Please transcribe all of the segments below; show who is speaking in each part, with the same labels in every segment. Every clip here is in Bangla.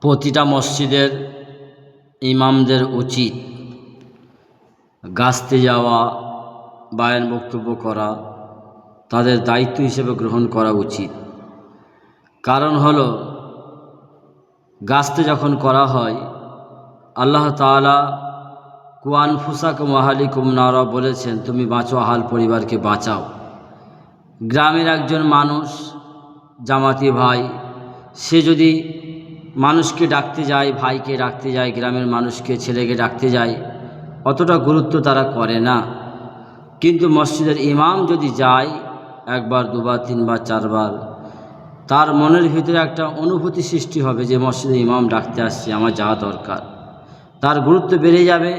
Speaker 1: প্রতিটা মসজিদের ইমামদের উচিত গাছতে যাওয়া, বায়ান বক্তব্য করা তাদের দায়িত্ব হিসেবে গ্রহণ করা উচিত। কারণ হলো, গাছতে যখন করা হয়, আল্লাহ তাআলা কুআনফুসাকুম ওয়াহলিকুম নারা বলেছেন, তুমি বাঁচো, আহাল পরিবারকে বাঁচাও। গ্রামের একজন মানুষ, জামাতি ভাই, সে যদি মানুষকে ডাকতে যায়, ভাইকে ডাকতে যায়, গ্রামের মানুষকে, ছেলেকে ডাকতে যায়, অতটা গুরুত্ব তারা করে না। কিন্তু মসজিদের ইমাম যদি যায় একবার, দুবার, তিনবার, চারবার, তার মনের ভিতরে একটা অনুভূতি সৃষ্টি হবে যে মসজিদের ইমাম ডাকতে আসছে, আমার যাওয়া দরকার। তার গুরুত্ব বেড়ে যাবে,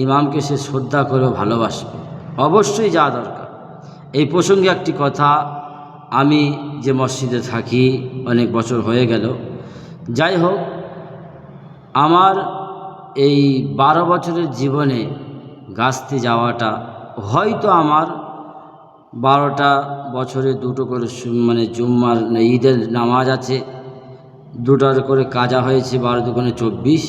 Speaker 1: ইমামকে সে শ্রদ্ধা করে ভালোবাসবে, অবশ্যই যাওয়া দরকার। এই প্রসঙ্গে একটি কথা, আমি যে মসজিদে থাকি অনেক বছর হয়ে গেল, যাই হোক, আমার এই 12 বছরের জীবনে গাছতে যাওয়াটা, হয়তো আমার 12টা বছরে দুটো করে জুম্মার ঈদের নামাজ আছে, দুটার করে কাজা হয়েছে, 12 দুগুণে 24,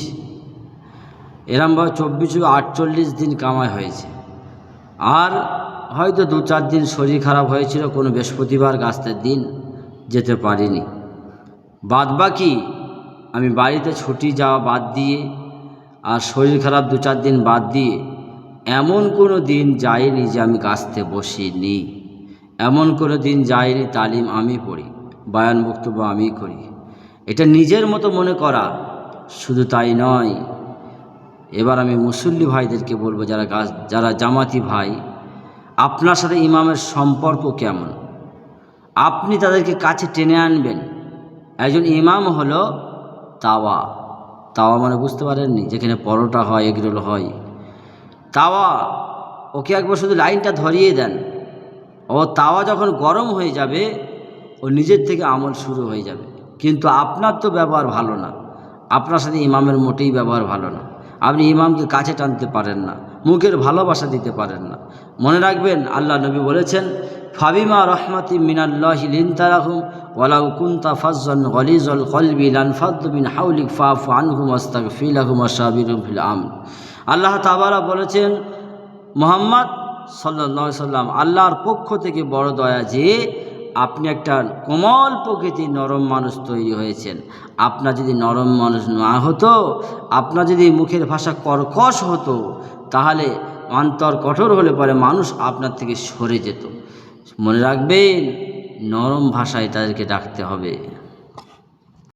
Speaker 1: এরমভাবে 48 দিন কামাই হয়েছে। আর হয়তো 2-4 দিন শরীর খারাপ হয়েছিল, কোনো বৃহস্পতিবার গাছতের দিন যেতে পারিনি। বাদবাকি আমি বাড়িতে ছুটি যাওয়া বাদ দিয়ে আর শরীর খারাপ 2-4 দিন বাদ দিয়ে এমন কোনো দিন যায়নি যে আমি গাছতে বসিনি। এমন কোনো দিন যায়নি তালিম আমি পড়ি, বায়ান বক্তব্য আমি করি। এটা নিজের মতো মনে করা, শুধু তাই নয়। এবার আমি মুসল্লি ভাইদেরকে বলবো, যারা জামাতি ভাই, আপনার সাথে ইমামের সম্পর্ক কেমন, আপনি তাদেরকে কাছে টেনে আনবেন। একজন ইমাম হলো তাওয়া। তাওয়া মানে বুঝতে পারেননি? যেখানে পরোটা হয়, এগরোল হয়, তাওয়া। ওকে একবার শুধু লাইনটা ধরিয়ে দেন, ও তাওয়া যখন গরম হয়ে যাবে, ও নিজের থেকে আমল শুরু হয়ে যাবে। কিন্তু আপনার তো ব্যবহার ভালো না, আপনার সাথে ইমামের মোটেই ব্যবহার ভালো না। আপনি ইমামকে কাছে টানতে পারেন না, মুখের ভালোবাসা দিতে পারেন না। মনে রাখবেন, আল্লাহ নবী বলেছেন, ফাবিমা রহমাতি মিনাল্লাহি লিনতা লাহুম ওয়ালাউ কুনতা ফাজ্জান গলিজাল কলবি লানফাদ্দু মিন হাওলিক ফাআফু আনহুম ওয়াস্তাগফির লাহুম ওয়াশাবিরহুম ফিল আমর। আল্লাহ তাআলা বলেছেন, মুহাম্মদ সাল্লাল্লাহু আলাইহি সাল্লাম, আল্লাহর পক্ষ থেকে বড় দয়া যে আপনি একটা কোমল প্রকৃতির নরম মানুষ তৈরি হয়েছেন। আপনার যদি নরম মানুষ না হতো, আপনার যদি মুখের ভাষা কর্কশ হতো, তাহলে অন্তর কঠোর হলে পরে মানুষ আপনার থেকে সরে যেত। মনে রাখবেন, নরম ভাষায় তাদেরকে ডাকতে হবে।